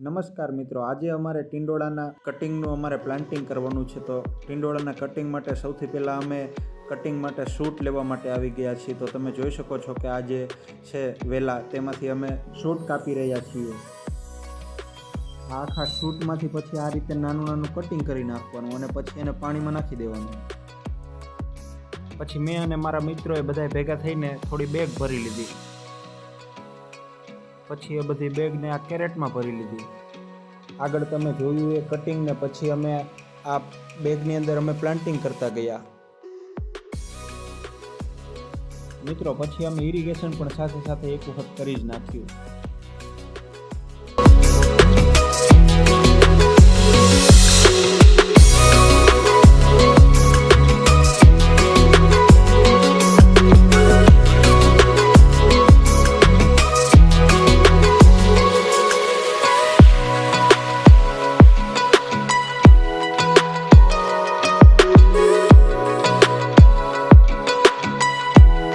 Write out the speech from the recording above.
નમસ્કાર મિત્રો, આજે અમારે ટિંડોળાના કટિંગનું અમારે પ્લાન્ટિંગ કરવાનું છે. તો ટિંડોળાના કટિંગ માટે સૌથી પહેલાં અમે કટિંગ માટે શૂટ લેવા માટે આવી ગયા છીએ. તો તમે જોઈ શકો છો કે આ જે છે વેલા, તેમાંથી અમે શૂટ કાપી રહ્યા છીએ. આ આખા શૂટમાંથી પછી આ રીતે નાનું નાનું કટિંગ કરી નાખવાનું અને પછી એને પાણીમાં નાખી દેવાનું. પછી મેં અને મારા મિત્રોએ બધાએ ભેગા થઈને થોડી બેગ ભરી લીધી. પછી એ બધી બેગને આ કેરેટમાં ભરી લીધી. આગળ તમે જોયું એ કટિંગને પછી અમે આ બેગની અંદર અમે પ્લાન્ટિંગ કરતા ગયા. મિત્રો પછી અમે ઇરિગેશન પણ સાથે સાથે એક વખત કરી જ નાખ્યું.